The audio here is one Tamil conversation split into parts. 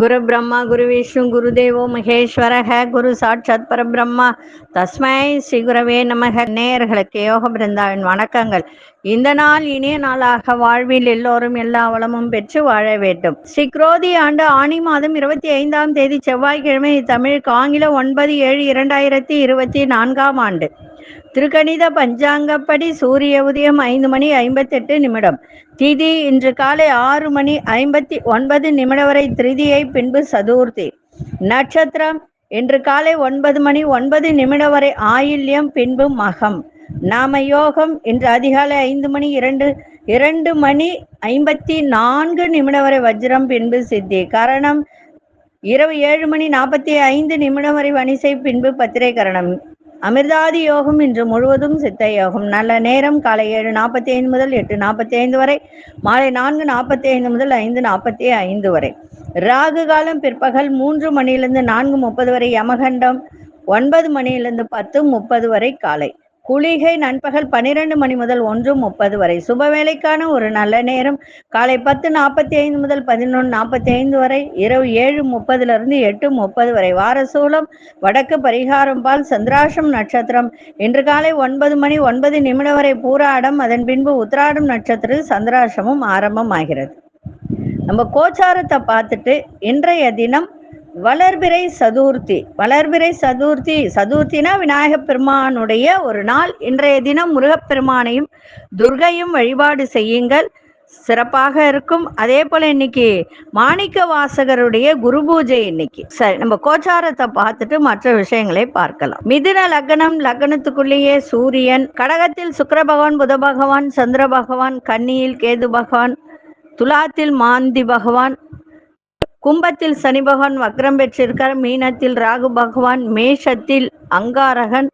குரு பிரம்மா குரு விஷ்ணு குருதேவோ மகேஸ்வரக குரு சாட்சாத் பரபிரம்மா தஸ்மை ஸ்ரீ குரவே நமக. நேயர்களுக்கு யோக பிருந்தாவின் வணக்கங்கள். இந்த நாள் இனிய நாளாக வாழ்வில் எல்லோரும் எல்லா வளமும் பெற்று வாழ வேண்டும். ஸ்ரீ குரோதி ஆண்டு ஆணி மாதம் 25ஆம் தேதி செவ்வாய்க்கிழமை, தமிழுக்கு ஆங்கில 9/7/2024 ஆண்டு. திருக்கணித பஞ்சாங்கப்படி சூரிய உதயம் 5:58. திதி இன்று காலை 6:59 வரை திருதியை, பின்பு சதுர்த்தி. நட்சத்திரம் இன்று காலை 9:09 வரை ஆயில்யம், பின்பு மகம். நாம யோகம் இன்று அதிகாலை 2:54 வரை வஜ்ரம், பின்பு சித்தி. கரணம் இரவு 7:45 வரை வணிசை, பின்பு பத்திரை கரணம். அமிர்தாதி யோகம் இன்று முழுவதும் சித்த யோகம். நல்ல நேரம் காலை 7:45 முதல் 8:45 வரை, மாலை 4:45 முதல் 5:45 வரை. ராகு காலம் பிற்பகல் 3 மணியிலிருந்து 4:30 வரை, யமகண்டம் 9 மணியிலிருந்து 10:30 வரை காலை. குளிகை நண்பகல் 12 மணி முதல் 1:30 வரை. சுபவேளைக்கான ஒரு நல்ல நேரம் காலை 10:45 முதல் 11:45 வரை, இரவு 7:30 8:30 வரை. வாரசூலம் வடக்கு, பரிகாரம் பால். சந்திராஷம் நட்சத்திரம் இன்று காலை 9:09 வரை பூராடம், அதன் பின்பு உத்திராடம் நட்சத்திரம் சந்திராஷமும் ஆரம்பமாகிறது. நம்ம கோச்சாரத்தை பார்த்துட்டு இன்றைய தினம் வளர்பிறை சதுர்த்தி. சதுர்த்தினா விநாயகப் பெருமானுடைய ஒரு நாள். இன்றைய தினம் முருகப்பெருமானையும் துர்கையும் வழிபாடு செய்யுங்கள், சிறப்பாக இருக்கும். அதே போல இன்னைக்கு மாணிக்க வாசகருடைய குரு பூஜை இன்னைக்கு. சரி, நம்ம கோச்சாரத்தை பார்த்துட்டு மற்ற விஷயங்களை பார்க்கலாம். மிதுன லக்னம், லக்னத்துக்குள்ளேயே சூரியன். கடகத்தில் சுக்கிர பகவான், புத பகவான், சந்திர பகவான். கன்னியில் கேது பகவான், துலாத்தில் மாந்தி பகவான், கும்பத்தில் சனி பகவான் வக்ரம் பெற்றிருக்கார். மீனத்தில் ராகு பகவான், மேஷத்தில் அங்காரகன்,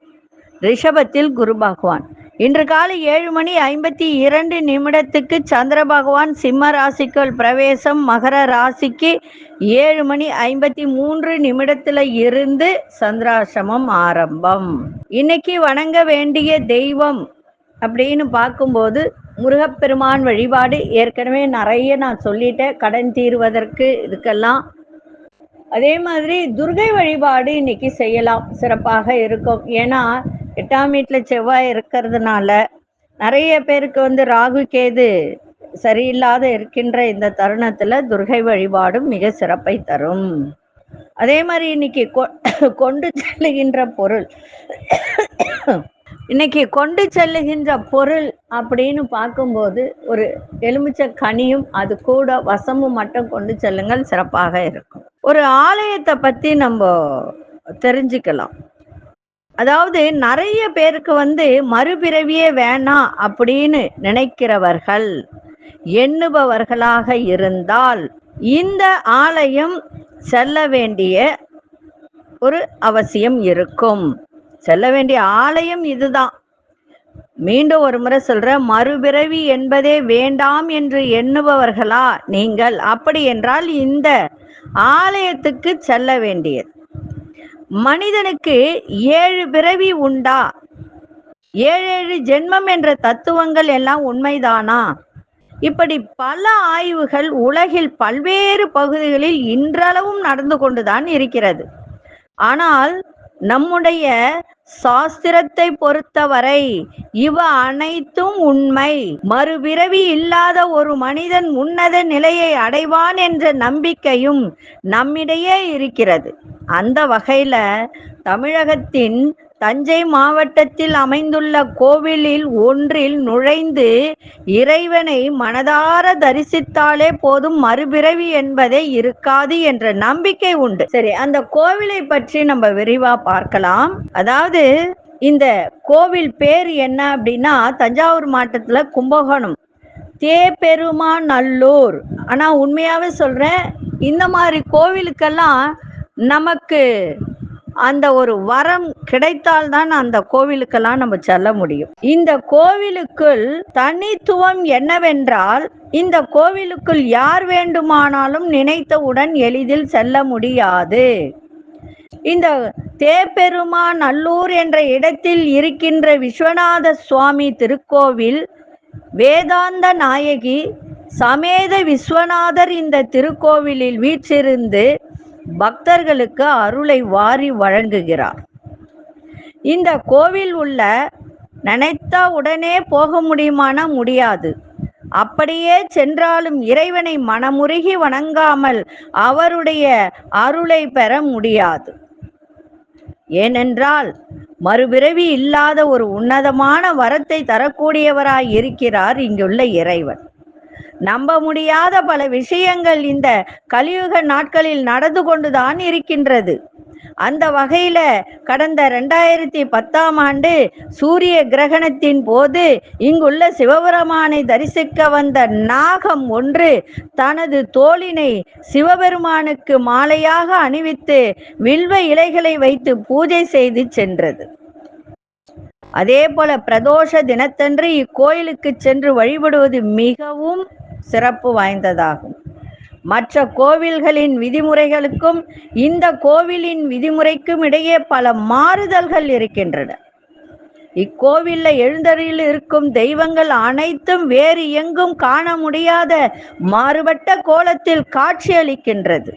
ரிஷபத்தில் குரு பகவான். இன்று காலை 7:52 சந்திர பகவான் சிம்ம ராசிக்குள் பிரவேசம். மகர ராசிக்கு 7:53 இருந்து சந்திராசிரமம் ஆரம்பம். இன்னைக்கு வணங்க வேண்டிய தெய்வம் அப்படின்னு பார்க்கும்போது முருகப்பெருமான் வழிபாடு ஏற்கனவே நிறைய நான் சொல்லிட்டேன், கடன் தீர்வதற்கு இதுக்கெல்லாம். அதே மாதிரி துர்கை வழிபாடு இன்னைக்கு செய்யலாம், சிறப்பாக இருக்கும். ஏன்னா 8ஆம் வீட்டில் செவ்வாய் இருக்கிறதுனால நிறைய பேருக்கு ராகு கேது சரியில்லாத இருக்கின்ற இந்த தருணத்துல துர்கை வழிபாடும் மிக சிறப்பை தரும். அதே மாதிரி இன்னைக்கு கொண்டு செல்லுகின்ற பொருள் அப்படின்னு பார்க்கும்போது ஒரு எலுமிச்சை கனியும் அது கூட வசமும் மட்டும் கொண்டு செல்லுங்கள், சிறப்பாக இருக்கும். ஒரு ஆலயத்தை பத்தி நம்ம தெரிஞ்சுக்கலாம். அதாவது நிறைய பேருக்கு மறுபிறவியே வேணாம் அப்படின்னு நினைக்கிறவர்கள், எண்ணுபவர்களாக இருந்தால் இந்த ஆலயம் செல்ல வேண்டிய ஒரு அவசியம் இருக்கும். செல்ல வேண்டிய ஆலயம் இதுதான். மீண்டும் ஒரு முறை சொல்ற, மறுபிறவி என்பதே வேண்டாம் என்று எண்ணுபவர்களா நீங்கள்? அப்படி என்றால் இந்த ஆலயத்துக்கு செல்ல வேண்டியது. மனிதனுக்கு 7 பிறவி உண்டா? 7 ஜென்மம் என்ற தத்துவங்கள் எல்லாம் உண்மைதானா? இப்படி பல ஆய்வுகள் உலகில் பல்வேறு பகுதிகளில் இன்றளவும் நடந்து கொண்டுதான் இருக்கிறது. ஆனால் நம்முடைய சாஸ்திரத்தை பொறுத்தவரை இவ அனைத்தும் உண்மை. மறுபிறவி இல்லாத ஒரு மனிதன் உன்னத நிலையை அடைவான் என்ற நம்பிக்கையும் நம்மிடையே இருக்கிறது. அந்த வகையில தமிழகத்தின் தஞ்சை மாவட்டத்தில் அமைந்துள்ள கோவிலில் ஒன்றில் நுழைந்து இறைவனை மனதார தரிசித்தாலே போதும், மறுபிறவி என்பதே இருக்காது என்ற நம்பிக்கை உண்டு. சரி, அந்த கோவிலை பற்றி நம்ம விரிவா பார்க்கலாம். அதாவது இந்த கோவில் பேர் என்ன அப்படின்னா, தஞ்சாவூர் மாவட்டத்துல கும்பகோணம் தேப்பெருமாநல்லூர். ஆனா உண்மையாவே சொல்றேன், இந்த மாதிரி கோவிலுக்கெல்லாம் நமக்கு அந்த ஒரு வரம் கிடைத்தால்தான் அந்த கோவிலுக்கெல்லாம் நம்ம செல்ல முடியும். இந்த கோவிலுக்குள் தனித்துவம் என்னவென்றால், இந்த கோவிலுக்குள் யார் வேண்டுமானாலும் நினைத்தவுடன் எளிதில் செல்ல முடியாது. இந்த தேப்பெருமாநல்லூர் என்ற இடத்தில் இருக்கின்ற விஸ்வநாத சுவாமி திருக்கோவில் வேதாந்த நாயகி சமேத விஸ்வநாதர் இந்த திருக்கோவிலில் வீற்றிருந்து பக்தர்களுக்கு அருளை வாரி வழங்குகிறார். இந்த கோவில் உள்ள நினைத்தா உடனே போக முடியுமானா முடியாது. அப்படியே சென்றாலும் இறைவனை மனமுருகி வணங்காமல் அவருடைய அருளை பெற முடியாது. ஏனென்றால் மறுபிறவி இல்லாத ஒரு உன்னதமான வரத்தை தரக்கூடியவராய் இருக்கிறார் இங்குள்ள இறைவன். நம்ப முடியாத பல விஷயங்கள் இந்த கலியுக நாட்களில் நடந்து கொண்டுதான் இருக்கின்றது. அந்த வகையில கடந்த 2010ஆம் ஆண்டு சூரிய கிரகணத்தின் போது இங்குள்ள சிவபெருமானை தரிசிக்க வந்த நாகம் ஒன்று தனது தோளினை சிவபெருமானுக்கு மாலையாக அணிவித்து வில்வ இலைகளை வைத்து பூஜை செய்து சென்றது. அதே போல பிரதோஷ தினத்தன்று இக்கோயிலுக்கு சென்று வழிபடுவது மிகவும் சிறப்பு வாய்ந்ததாகும். மற்ற கோவில்களின் விதிமுறைகளுக்கும் இந்த கோவிலின் விதிமுறைக்கும் இடையே பல மாறுதல்கள் இருக்கின்றன. இக்கோவில்ல எழுந்தருளில் இருக்கும் தெய்வங்கள் அனைத்தும் வேறு எங்கும் காண முடியாத மாறுபட்ட கோலத்தில் காட்சியளிக்கின்றது.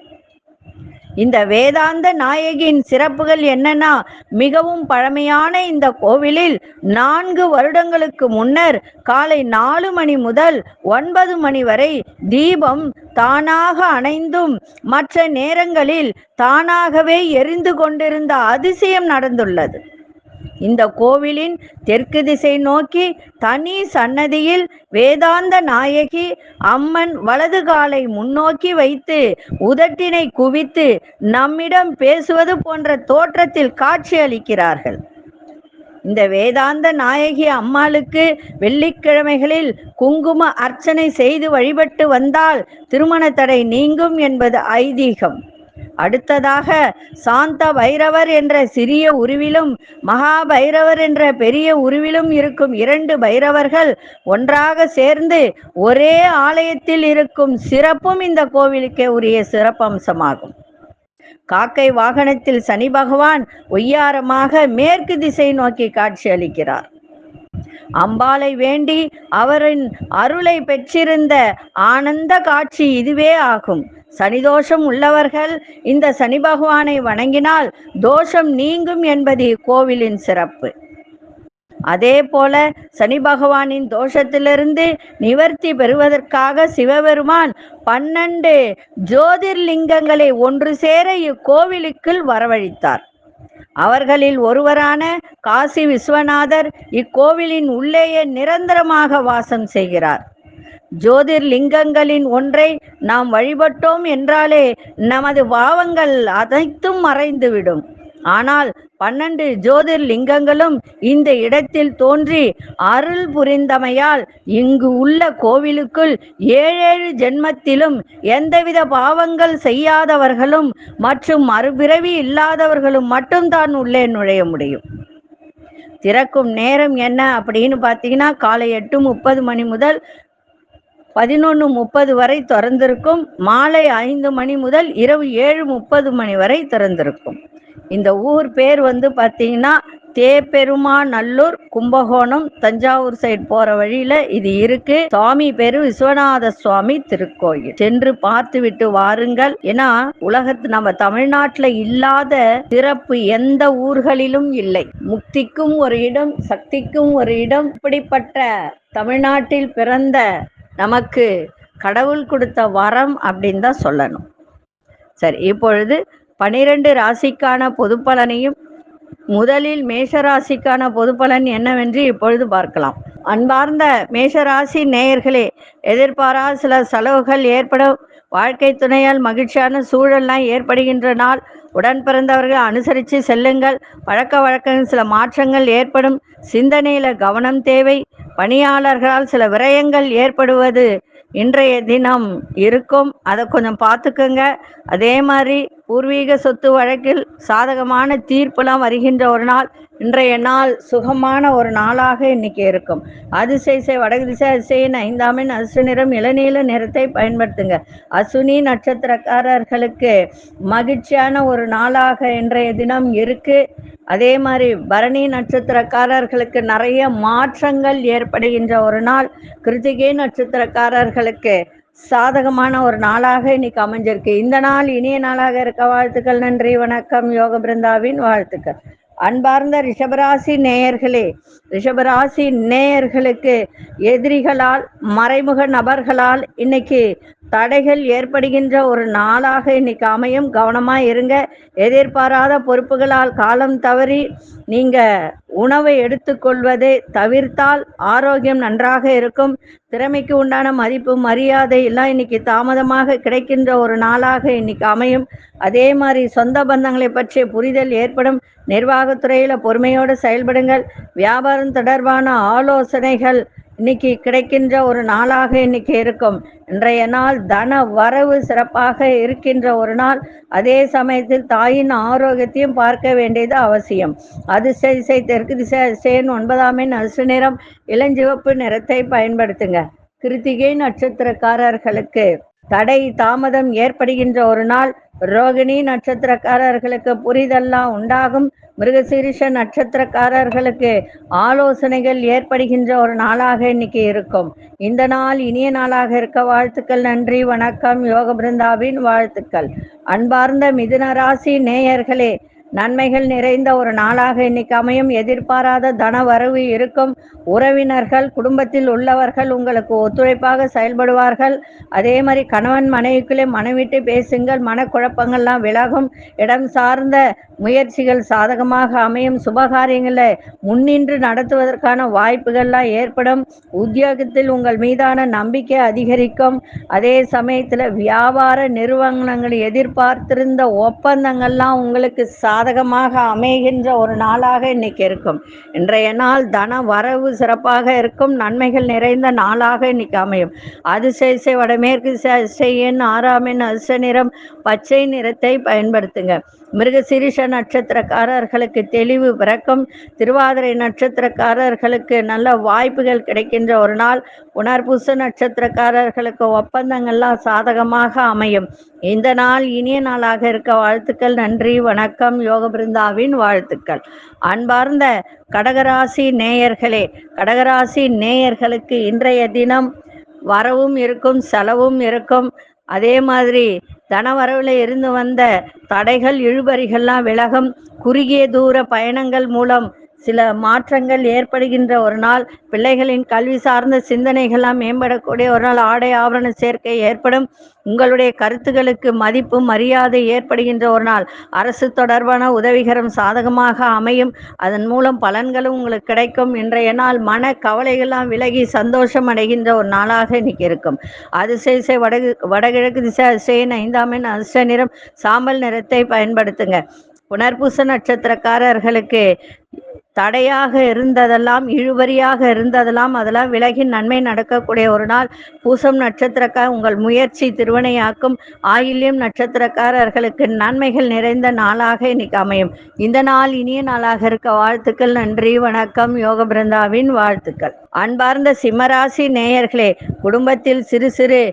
இந்த வேதாந்த நாயகியின் சிறப்புகள் என்னன்னா, மிகவும் பழமையான இந்த கோவிலில் 4 வருடங்களுக்கு முன்னர் காலை 4 மணி முதல் 9 மணி வரை தீபம் தானாக அணைந்தும் மற்ற நேரங்களில் தானாகவே எரிந்து கொண்டிருந்த அதிசயம் நடந்துள்ளது. இந்த கோவிலின் தெற்கு திசை நோக்கி தனி சன்னதியில் வேதாந்த நாயகி அம்மன் வலது காலை முன்னோக்கி வைத்து உதட்டினை குவித்து நம்மிடம் பேசுவது போன்ற தோற்றத்தில் காட்சியளிக்கிறார்கள். இந்த வேதாந்த நாயகி அம்மாளுக்கு வெள்ளிக்கிழமைகளில் குங்கும அர்ச்சனை செய்து வழிபட்டு வந்தால் திருமண தடை நீங்கும் என்பது ஐதீகம். அடுத்ததாக சாந்த பைரவர் என்ற சிறிய உருவிலும் மகா பைரவர் என்ற பெரிய உருவிலும் இருக்கும் 2 பைரவர்கள் ஒன்றாக சேர்ந்து ஒரே ஆலயத்தில் இருக்கும் சிறப்பும் இந்த கோவிலுக்கே உரிய சிறப்பம்சமாகும். காக்கை வாகனத்தில் சனி பகவான் ஒய்யாரமாக மேற்கு திசை நோக்கி காட்சியளிக்கிறார். அம்பாளை வேண்டி அவரின் அருளை பெற்றிருந்த ஆனந்த காட்சி இதுவே ஆகும். சனிதோஷம் உள்ளவர்கள் இந்த சனி பகவானை வணங்கினால் தோஷம் நீங்கும் என்பது கோவிலின் சிறப்பு. அதே போல சனி பகவானின் தோஷத்திலிருந்து நிவர்த்தி பெறுவதற்காக சிவபெருமான் 12 ஜோதிர்லிங்கங்களை ஒன்று சேர இக்கோவிலுக்குள் வரவழைத்தார். அவர்களில் ஒருவரான காசி விஸ்வநாதர் இக்கோவிலின் உள்ளேயே நிரந்தரமாக வாசம் செய்கிறார். ஜோதிர்லிங்கங்களின் ஒன்றை நாம் வழிபட்டோம் என்றாலே நமது பாவங்கள் அனைத்தும் மறைந்துவிடும். ஆனால் 12 ஜோதிர்லிங்கங்களும் இந்த இடத்தில் தோன்றி அருள் புரிந்தமையால் இங்கு உள்ள கோவிலுக்குள் 7 ஜென்மத்திலும் எந்தவித பாவங்கள் செய்யாதவர்களும் மற்றும் மறுபிறவி இல்லாதவர்களும் மட்டும்தான் உள்ளே நுழைய முடியும். திறக்கும் நேரம் என்ன அப்படின்னு பார்த்தீங்கன்னா, காலை 8:30 மணி முதல் 11:30 வரை திறந்திருக்கும். மாலை 5 மணி முதல் இரவு 7:30 மணி வரை திறந்திருக்கும். இந்த ஊர் பேர் பார்த்தீங்கன்னா தேப்பெருமாநல்லூர், கும்பகோணம், தஞ்சாவூர் சைடு போற வழியில இது இருக்கு. சுவாமி பேரு விஸ்வநாத சுவாமி திருக்கோயில். சென்று பார்த்து விட்டு வாருங்கள். ஏன்னா நம்ம தமிழ்நாட்டுல இல்லாத சிறப்பு எந்த ஊர்களிலும் இல்லை. முக்திக்கும் ஒரு இடம், சக்திக்கும் ஒரு இடம். இப்படிப்பட்ட தமிழ்நாட்டில் பிறந்த நமக்கு கடவுள் கொடுத்த வரம் அப்படின்னு தான் சொல்லணும். சரி, இப்பொழுது 12 ராசிக்கான பொது பலனையும் முதலில் மேஷராசிக்கான பொது பலன் என்னவென்று இப்பொழுது பார்க்கலாம். அன்பார்ந்த மேஷராசி நேயர்களே, எதிர்பாராத சில செலவுகள் ஏற்படும். வாழ்க்கை துணையால் மகிழ்ச்சியான சூழல்லாம் ஏற்படுகின்ற நாள். உடன் பிறந்தவர்கள் அனுசரித்து செல்லுங்கள். பழக்க வழக்கங்கள் சில மாற்றங்கள் ஏற்படும். சிந்தனையில கவனம் தேவை. பணியாளர்களால் சில விரயங்கள் ஏற்படுவது இன்றைய தினம் இருக்கும். அதை கொஞ்சம் பார்த்துக்குங்க. அதே மாதிரி பூர்வீக சொத்து வழக்கில் சாதகமான தீர்ப்புலாம் வருகின்ற ஒரு நாள். இன்றைய நாள் சுகமான ஒரு நாளாக இன்னைக்கு இருக்கும். அதிசய வடகு திசை அதிசயின் 5ஆம் எண் அசு நிறம் இளநீல நிறத்தை பயன்படுத்துங்க. அசுனி நட்சத்திரக்காரர்களுக்கு மகிழ்ச்சியான ஒரு நாளாக இன்றைய தினம் இருக்கு. அதே மாதிரி பரணி நட்சத்திரக்காரர்களுக்கு நிறைய மாற்றங்கள் ஏற்படுகின்ற ஒரு நாள். கிருத்திகை நட்சத்திரக்காரர்களுக்கு சாதகமான ஒரு நாளாக இன்னைக்கு அமைஞ்சிருக்கு. இந்த நாள் இனிய நாளாக இருக்க வாழ்த்துக்கள். நன்றி, வணக்கம். யோக பிருந்தாவின் வாழ்த்துக்கள். அன்பார்ந்த ரிஷபராசி நேயர்களே, ரிஷபராசி நேயர்களுக்கு எதிரிகளால் மறைமுக நபர்களால் இன்னைக்கு தடைகள் ஏற்படுகின்ற ஒரு நாளாக இன்னைக்கு அமையும். கவனமா இருங்க. எதிர்பாராத பொறுப்புகளால் காலம் தவறி நீங்க உணவை எடுத்துக்கொள்வதை தவிர்த்தால் ஆரோக்கியம் நன்றாக இருக்கும். திறமைக்கு உண்டான மதிப்பு மரியாதை எல்லாம் இன்னைக்கு தாமதமாக கிடைக்கின்ற ஒரு நாளாக இன்னைக்கு அமையும். அதே மாதிரி சொந்த பந்தங்களை பற்றிய புரிதல் ஏற்படும். நிர்வாகத்துறையில பொறுமையோடு செயல்படுங்கள். வியாபாரம் தொடர்பான ஆலோசனைகள் இன்னைக்கு கிடைக்கின்ற ஒரு நாளாக இன்னைக்கு இருக்கும். இன்றைய நாள் தன வரவு சிறப்பாக இருக்கின்ற ஒரு நாள். அதே சமயத்தில் தாயின் ஆரோக்கியத்தையும் பார்க்க வேண்டியது அவசியம். அதிசய தெற்கு திசை அதிசயன் 9ஆம் எண் அசு நிறம் இளஞ்சிவப்பு நிறத்தை பயன்படுத்துங்க. கிருத்திகை நட்சத்திரக்காரர்களுக்கு தடை தாமதம் ஏற்படுகின்ற ஒரு நாள். ரோகிணி நட்சத்திரக்காரர்களுக்கு புரிதெல்லாம் உண்டாகும். மிருகசீரிஷ நட்சத்திரக்காரர்களுக்கு ஆலோசனைகள் ஏற்படுகின்ற ஒரு நாளாக இன்னைக்கு இருக்கும். இந்த நாள் இனிய நாளாக இருக்க வாழ்த்துக்கள். நன்றி, வணக்கம். யோக பிருந்தாவின் வாழ்த்துக்கள். அன்பார்ந்த மிதுன ராசி நேயர்களே, நன்மைகள் நிறைந்த ஒரு நாளாக இன்னைக்கு அமையும். எதிர்பாராத தன வரவு இருக்கும். உறவினர்கள் குடும்பத்தில் உள்ளவர்கள் உங்களுக்கு ஒத்துழைப்பாக செயல்படுவார்கள். அதே மாதிரி கணவன் மனைவிக்குள்ளே மனவிட்டு பேசுங்கள். மனக்குழப்பங்கள்லாம் விலகும். இடம் சார்ந்த முயற்சிகள் சாதகமாக அமையும். சுபகாரியங்களை முன்னின்று நடத்துவதற்கான வாய்ப்புகள்லாம் ஏற்படும். உத்தியோகத்தில் உங்கள் மீதான நம்பிக்கை அதிகரிக்கும். அதே சமயத்தில் வியாபார நிறுவனங்கள் எதிர்பார்த்திருந்த ஒப்பந்தங்கள்லாம் உங்களுக்கு சாதகமாக அமைகின்ற ஒரு நாளாக இன்னைக்கு இருக்கும். இன்றைய நாள் தன வரவு சிறப்பாக இருக்கும். நன்மைகள் நிறைந்த நாளாக இன்னைக்கு அமையும். அதிசய வடமேற்கு அதிசயன் 6ஆம் எண் அசு நிறம் பச்சை நிறத்தை பயன்படுத்துங்க. மிருகசீரிஷ நட்சத்திரக்காரர்களுக்கு தெளிவு பிறக்கும். திருவாதிரை நட்சத்திரக்காரர்களுக்கு நல்ல வாய்ப்புகள் கிடைக்கின்ற ஒரு நாள். புனர்பூச நட்சத்திரக்காரர்களுக்கு ஒப்பந்தங்கள்லாம் சாதகமாக அமையும். இந்த நாள் இனிய நாளாக இருக்க வாழ்த்துக்கள். நன்றி, வணக்கம். யோக பிருந்தாவின் வாழ்த்துக்கள். அன்பார்ந்த கடகராசி நேயர்களே, கடகராசி நேயர்களுக்கு இன்றைய தினம் வரவும் இருக்கும், செலவும் இருக்கும். அதே மாதிரி தனவரவில் இருந்து வந்த தடைகள் இழுபறிகள்லாம் விலகும். குறுகிய தூர பயணங்கள் மூலம் சில மாற்றங்கள் ஏற்படுகின்ற ஒரு நாள். பிள்ளைகளின் கல்வி சார்ந்த சிந்தனைகள்லாம் மேம்படக்கூடிய ஒரு நாள். ஆடை ஆபரண சேர்க்கை ஏற்படும். உங்களுடைய கருத்துக்களுக்கு மதிப்பு மரியாதை ஏற்படுகின்ற ஒரு நாள். அரசு தொடர்பான உதவிகரம் சாதகமாக அமையும். அதன் மூலம் பலன்களும் உங்களுக்கு கிடைக்கும். இன்றைய நாள் மன கவலைகள்லாம் விலகி சந்தோஷம் அடைகின்ற ஒரு நாளாக இன்னைக்கு இருக்கும். அதிசய வடகிழக்கு திசை அதிசயன் 5ஆம் எண் அசு நிறம் சாம்பல் நிறத்தை பயன்படுத்துங்க. புனர்பூச நட்சத்திரக்காரர்களுக்கு தடையாக இருந்ததெல்லாம், இழுபறியாக இருந்ததெல்லாம் அதெல்லாம் விலகி நன்மை நடக்கக்கூடிய ஒரு நாள். பூசம் நட்சத்திரக்கார உங்கள் முயற்சி திருவினையாக்கும். ஆயில்யம் நட்சத்திரக்காரர்களுக்கு நன்மைகள் நிறைந்த நாளாக இன்னைக்கு அமையும். இந்த நாள் இனிய நாளாக இருக்க வாழ்த்துக்கள். நன்றி, வணக்கம். யோக பிருந்தாவின் வாழ்த்துக்கள். அன்பார்ந்த சிம்மராசி நேயர்களே, குடும்பத்தில் சிறு சிறு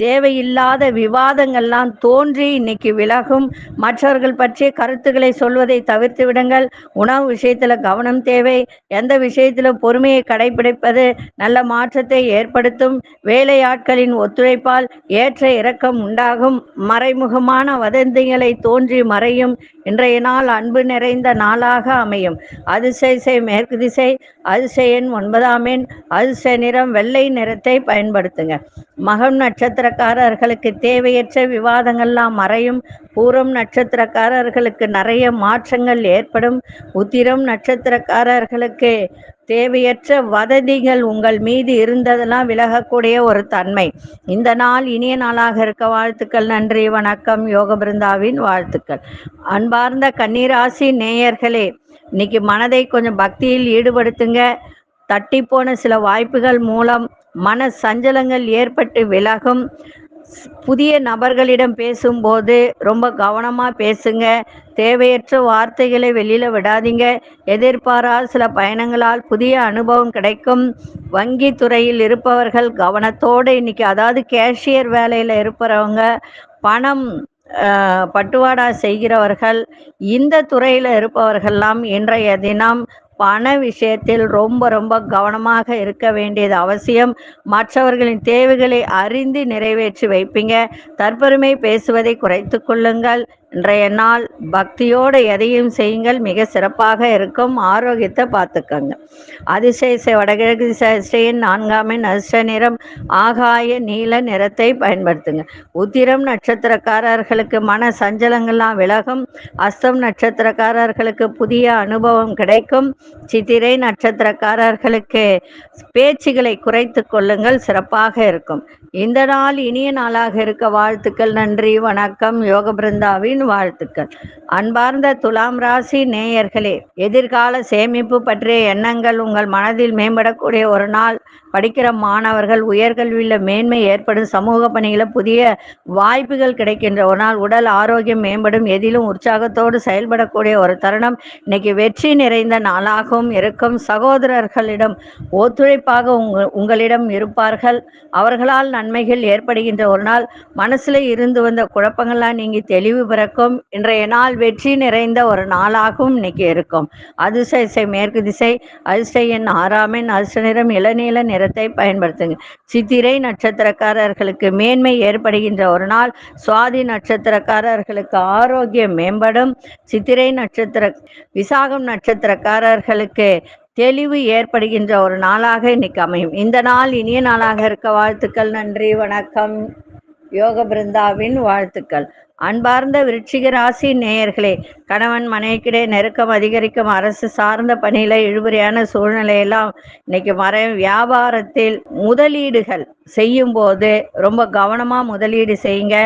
தேவையில்லாத விவாதங்கள்லாம் தோன்றி இன்னைக்கு விலகும். மற்றவர்கள் பற்றிய கருத்துக்களை சொல்வதை தவிர்த்து விடுங்கள். உணவு விஷயத்தில் கவனம் தேவை. எந்த விஷயத்திலும் பொறுமையை கடைபிடிப்பது நல்ல மாற்றத்தை ஏற்படுத்தும். வேலையாட்களின் ஒத்துழைப்பால் ஏற்ற இறக்கம் உண்டாகும். மறைமுகமான வதந்திகளை தோன்றி மறையும். இன்றைய நாள் அன்பு நிறைந்த நாளாக அமையும். அதிசய மேற்கு திசை அதிசயன் 9ஆம் எண் அதிசய நிறம் வெள்ளை நிறத்தை பயன்படுத்துங்க. மகம் நட்சத்திரக்காரர்களுக்கு தேவையற்ற விவாதங்கள்லாம் மறையும். பூரம் நட்சத்திரக்காரர்களுக்கு நிறைய மாற்றங்கள் ஏற்படும். உத்திரம் நட்சத்திரக்காரர்களுக்கு தேவையற்ற வதந்திகள் உங்கள் மீது இருந்ததெல்லாம் விலகக்கூடிய ஒரு தன்மை. இந்த நாள் இனிய நாளாக இருக்க வாழ்த்துக்கள். நன்றி, வணக்கம். யோக பிருந்தாவின் வாழ்த்துக்கள். அன்பார்ந்த கன்னிராசி நேயர்களே, இன்னைக்கு மனதை கொஞ்சம் பக்தியில் ஈடுபடுத்துங்க. தட்டி போன சில வாய்ப்புகள் மூலம் மன சஞ்சலங்கள் ஏற்பட்டு விலகும். புதிய நபர்களிடம் பேசும்போது ரொம்ப கவனமாக பேசுங்க. தேவையற்ற வார்த்தைகளை வெளியில் விடாதீங்க. எதிர்பாராத சில பயணங்களால் புதிய அனுபவம் கிடைக்கும். வங்கி துறையில் இருப்பவர்கள் கவனத்தோடு இன்னைக்கு, அதாவது கேஷியர் வேலையில் இருப்பவங்க, பணம் பட்டுவாடா செய்கிறவர்கள், இந்த துறையில் இருப்பவர்கள்லாம் இன்றைய தினம் பண விஷயத்தில் ரொம்ப ரொம்ப கவனமாக இருக்க வேண்டியது அவசியம். மற்றவர்களின் தேவைகளை அறிந்து நிறைவேற்றி வைப்பீங்க. தற்பெருமை பேசுவதை குறைத்து கொள்ளுங்கள். இன்றைய நாள் பக்தியோடு எதையும் செய்யுங்கள், மிக சிறப்பாக இருக்கும். ஆரோக்கியத்தை பார்த்துக்கங்க. அதிசய வடகிழக்கு திசையின் 4ஆம் எண் அதிர்ஷ்ட நிறம் ஆகாய நீல நிறத்தை பயன்படுத்துங்க. உத்திரம் நட்சத்திரக்காரர்களுக்கு மன சஞ்சலங்கள்லாம் விலகும். அஸ்தம் நட்சத்திரக்காரர்களுக்கு புதிய அனுபவம் கிடைக்கும். சித்திரை நட்சத்திரக்காரர்களுக்கு பேச்சுகளை குறைத்து கொள்ளுங்கள், சிறப்பாக இருக்கும். இந்த நாள் இனிய நாளாக இருக்க வாழ்த்துக்கள். நன்றி, வணக்கம். யோக பிருந்தாவின் வாழ்த்துக்கள். அன்பார்ந்த துலாம் ராசி நேயர்களே, எதிர்கால சேமிப்பு பற்றிய எண்ணங்கள் உங்கள் மனதில் மேம்படக்கூடிய ஒரு நாள். படிக்கிற மாணவர்கள் உயர்கல்வியில் மேன்மை ஏற்படும். சமூக பணிகளில் புதிய வாய்ப்புகள் கிடைக்கின்ற ஒரு நாள். உடல் ஆரோக்கியம் மேம்படும். எதிலும் உற்சாகத்தோடு செயல்படக்கூடிய ஒரு தருணம். இன்னைக்கு வெற்றி நிறைந்த நாளாகவும் இருக்கும். சகோதரர்களிடம் ஒத்துழைப்பாக உங்களிடம் இருப்பார்கள். அவர்களால் நன்மைகள் ஏற்படுகின்ற ஒரு நாள். மனசுல இருந்து வந்த குழப்பங்கள்லாம் நீங்கி தெளிவு பிறக்கும். இன்றைய நாள் வெற்றி நிறைந்த ஒரு நாளாகவும் இன்னைக்கு இருக்கும். அதிசய மேற்கு திசை. அதிர்ஷ்ட எண் 6ஆம் எண் அதிர்ஷ்ட நிறம் இளநீல நிறத்தை பயன்படுத்துங்க. சித்திரை நட்சத்திரக்காரர்களுக்கு மேன்மை ஏற்படுகின்ற ஒரு நாள். சுவாதி நட்சத்திரக்காரர்களுக்கு ஆரோக்கியம் மேம்படும். சித்திரை விசாகம் நட்சத்திரக்காரர்களுக்கு தெளிவு ஏற்படுகின்ற ஒரு நாளாக இன்னைக்கு அமையும். இந்த நாள் இனிய நாளாக இருக்க வாழ்த்துக்கள். நன்றி, வணக்கம். யோக பிருந்தாவின் வாழ்த்துக்கள். அன்பார்ந்த விருச்சிக ராசி நேயர்களே, கணவன் மனைவிக்கிடையே நெருக்கம் அதிகரிக்கும். அரசு சார்ந்த பணியில இழுபறியான சூழ்நிலையெல்லாம் இன்னைக்கு வியாபாரத்தில் முதலீடுகள் செய்யும் போது ரொம்ப கவனமா முதலீடு செய்யுங்க.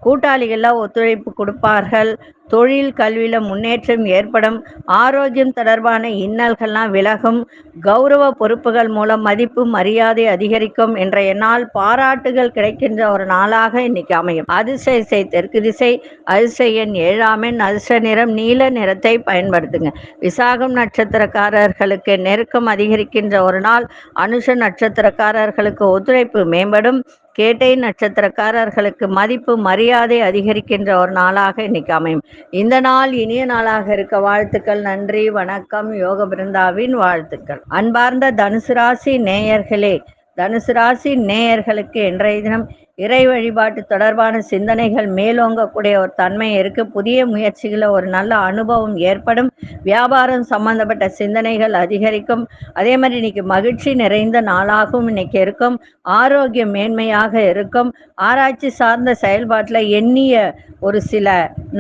கூட்டாளிகள்லாம் ஒத்துழைப்பு கொடுப்பார்கள். தொழில் கல்வியில முன்னேற்றம் ஏற்படும். ஆரோக்கியம் தொடர்பான இன்னல்கள்லாம் விலகும். கௌரவ பொறுப்புகள் மூலம் மதிப்பு மரியாதை அதிகரிக்கும். இன்றைய நாள் பாராட்டுகள் கிடைக்கின்ற ஒரு நாளாக இன்னைக்கு அமையும். அதிசய தெற்கு திசை. அதிர்ஷ்ட எண் 7ஆம் எண் அதிர்ஷ்ட நிறம் நீல நிறத்தை பயன்படுத்துங்க. விசாகம் நட்சத்திரக்காரர்களுக்கு நெருக்கம் அதிகரிக்கின்ற ஒரு நாள். அனுஷ நட்சத்திரக்காரர்களுக்கு ஒத்துழைப்பு மேம்படும். கேட்டை நட்சத்திரக்காரர்களுக்கு மதிப்பு மரியாதை அதிகரிக்கின்ற ஒரு நாளாக இன்னைக்கு அமையும். இந்த நாள் இனிய நாளாக இருக்க வாழ்த்துக்கள். நன்றி, வணக்கம். யோக பிருந்தாவின் வாழ்த்துக்கள். அன்பார்ந்த தனுசு ராசி நேயர்களே, தனுசு ராசி நேயர்களுக்கு இன்றைய தினம் இறை வழிபாட்டு தொடர்பான சிந்தனைகள் மேலோங்கக்கூடிய ஒரு தன்மை இருக்கு. புதிய முயற்சிகளை ஒரு நல்ல அனுபவம் ஏற்படும். வியாபாரம் சம்பந்தப்பட்ட சிந்தனைகள் அதிகரிக்கும். அதே மாதிரி இன்னைக்கு மகிழ்ச்சி நிறைந்த நாளாகவும் இன்னைக்கு இருக்கும். ஆரோக்கியம் மேன்மையாக இருக்கும். ஆராய்ச்சி சார்ந்த செயல்பாட்டில் எண்ணிய ஒரு சில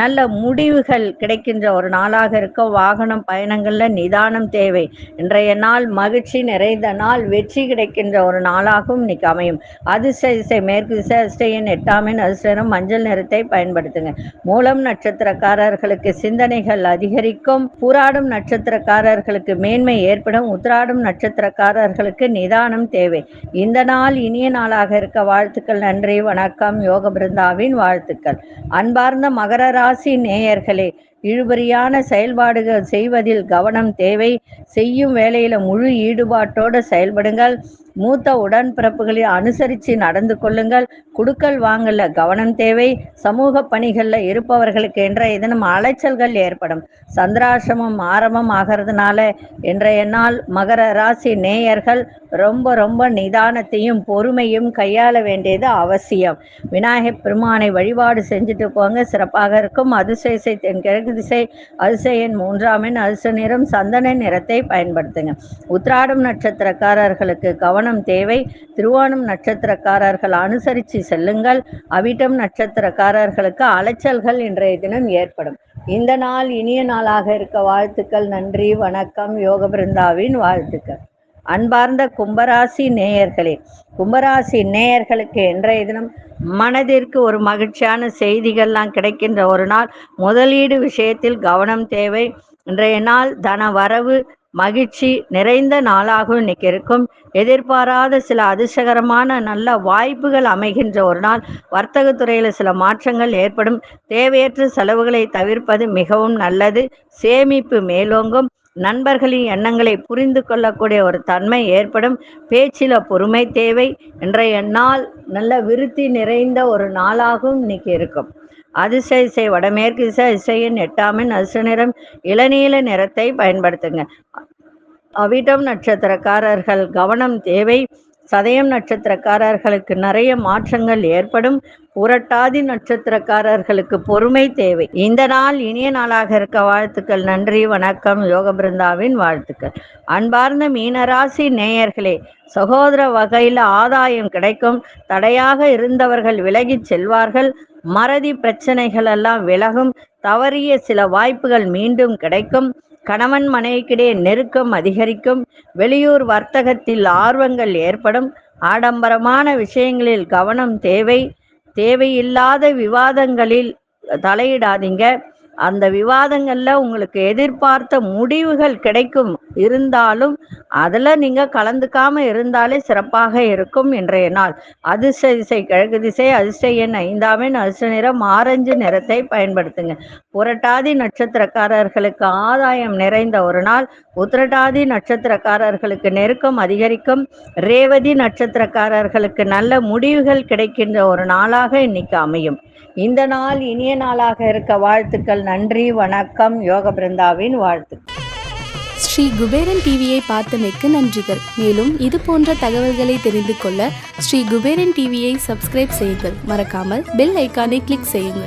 நல்ல முடிவுகள் கிடைக்கின்ற ஒரு நாளாக இருக்கும். வாகனம் பயணங்களில் நிதானம் தேவை. இன்றைய நாள் மகிழ்ச்சி நிறைந்த நாள். வெற்றி கிடைக்கின்ற ஒரு நாளாகவும் இன்னைக்கு அமையும். அதிசய மேற்கு திசை. அதிர்ஷ்ட எண் 8ஆம் எண் அதிர்ஷ்டம் மஞ்சள் நிறத்தை பயன்படுத்துங்க. மூலம் நட்சத்திரக்காரர்களுக்கு சிந்தனைகள் அதிகரிக்கும். பூராடும் நட்சத்திரக்காரர்களுக்கு மேன்மை ஏற்படும். உத்திராடும் நட்சத்திரக்காரர்களுக்கு நிதானம் தேவை. இந்த நாள் இனிய நாளாக இருக்க வாழ்த்துக்கள். நன்றி, வணக்கம். யோக பிருந்தாவின் வாழ்த்துக்கள். அன்பார்ந்த மகர ராசி நேயர்களே, இழுபறியான செயல்பாடுகள் செய்வதில் கவனம் தேவை. செய்யும் வேலையில முழு ஈடுபாட்டோடு செயல்படுங்கள். மூத்த உடன்பிறப்புகளை அனுசரித்து நடந்து கொள்ளுங்கள். குடுக்கல் வாங்கல கவனம் தேவை. சமூக பணிகளில் இருப்பவர்களுக்கு இன்றைய தினம் அலைச்சல்கள் ஏற்படும். சந்திராசிரமம் ஆரம்பம் ஆகிறதுனால இன்றைய நாள் மகர ராசி நேயர்கள் ரொம்ப ரொம்ப நிதானத்தையும் பொறுமையும் கையாள வேண்டியது அவசியம். விநாயகப் பெருமானை வழிபாடு செஞ்சுட்டு போங்க, சிறப்பாக இருக்கும். அதிசய தென்கிழக்கு திசை. அதிசய எண் 3ஆம் எண் அதிர்ஷ்ட நிறம் சந்தன நிறத்தை பயன்படுத்துங்க. உத்திராடம் நட்சத்திரக்காரர்களுக்கு கவனம் தேவை. திருவோணம் நட்சத்திரக்காரர்கள் அனுசரித்து செல்லுங்கள். அவிட்டம் நட்சத்திரக்காரர்களுக்கு அலைச்சல்கள் இன்றைய தினம் ஏற்படும். இந்த நாள் இனிய நாளாக இருக்க வாழ்த்துக்கள். நன்றி, வணக்கம். யோக பிருந்தாவின் வாழ்த்துக்கள். அன்பார்ந்த கும்பராசி நேயர்களே, கும்பராசி நேயர்களுக்கு இன்றைய தினம் மனதிற்கு ஒரு மகிழ்ச்சியான செய்திகள்லாம் கிடைக்கின்ற ஒரு நாள். முதலீடு விஷயத்தில் கவனம் தேவை. இன்றைய நாள் தன வரவு மகிழ்ச்சி நிறைந்த நாளாகவும் இன்னைக்கு இருக்கும். எதிர்பாராத சில அதிர்ஷ்டகரமான நல்ல வாய்ப்புகள் அமைகின்ற ஒரு நாள். வர்த்தகத்துறையில் சில மாற்றங்கள் ஏற்படும். தேவையற்ற செலவுகளை தவிர்ப்பது மிகவும் நல்லது. சேமிப்பு மேலோங்கும். நண்பர்களின் எண்ணங்களை புரிந்து கொள்ளக்கூடிய ஒரு தன்மை ஏற்படும். பேச்சில பொறுமை தேவை. இன்றைய நாள் நல்ல விருத்தி நிறைந்த ஒரு நாளாகவும் இன்னைக்கு இருக்கும். அதிர்ஷ்ட திசை வடமேற்கு திசை. அதிர்ஷ்ட எண் 8 அதிர்ஷ்ட நிறம் இளநீல நிறத்தை பயன்படுத்துங்க. அவிட்டம் நட்சத்திரக்காரர்கள் கவனம் தேவை. சதயம் நட்சத்திரக்காரர்களுக்கு நிறைய மாற்றங்கள் ஏற்படும். புரட்டாதி நட்சத்திரக்காரர்களுக்கு பொறுமை தேவை. இந்த நாள் இனிய நாளாக இருக்க வாழ்த்துக்கள். நன்றி, வணக்கம். யோக பிருந்தாவின் வாழ்த்துக்கள். அன்பார்ந்த மீனராசி நேயர்களே, சகோதர வகையில் ஆதாயம் கிடைக்கும். தடையாக இருந்தவர்கள் விலகிச் செல்வார்கள். மறதி பிரச்சனைகள் எல்லாம் விலகும். தவறிய சில வாய்ப்புகள் மீண்டும் கிடைக்கும். கணவன் மனைவிக்கிடையே நெருக்கம் அதிகரிக்கும். வெளியூர் வர்த்தகத்தில் ஆர்வங்கள் ஏற்படும். ஆடம்பரமான விஷயங்களில் கவனம் தேவை. தேவையில்லாத விவாதங்களில் தலையிடாதீங்க. அந்த விவாதங்களில் உங்களுக்கு எதிர்பார்த்த முடிவுகள் கிடைக்கும். இருந்தாலும் அதில் நீங்கள் கலந்துக்காமல் இருந்தாலே சிறப்பாக இருக்கும் இன்றைய நாள். அதிர்ஷ்ட திசை கிழக்கு திசை. அதிர்ஷ்ட எண் 5 அதிர்ஷ்ட நிறம் ஆரஞ்சு நிறத்தை பயன்படுத்துங்க. புரட்டாதி நட்சத்திரக்காரர்களுக்கு ஆதாயம் நிறைந்த ஒரு நாள். உத்திரட்டாதி நட்சத்திரக்காரர்களுக்கு நெருக்கம் அதிகரிக்கும். ரேவதி நட்சத்திரக்காரர்களுக்கு நல்ல முடிவுகள் கிடைக்கின்ற ஒரு நாளாக இன்னைக்கு அமையும். இந்த நாள் இனிய நாளாக இருக்க வாழ்த்துக்கள். நன்றி, வணக்கம். யோக பிருந்தாவின் வாழ்த்துக்கள். ஸ்ரீ குபேரன் டிவியை பார்த்தமைக்கு நன்றிகள். மேலும் இது போன்ற தகவல்களை தெரிந்து கொள்ள ஸ்ரீ குபேரன் டிவியை சப்ஸ்கிரைப் செய்யுங்கள். மறக்காமல் பெல் ஐக்கானை கிளிக் செய்யுங்கள்.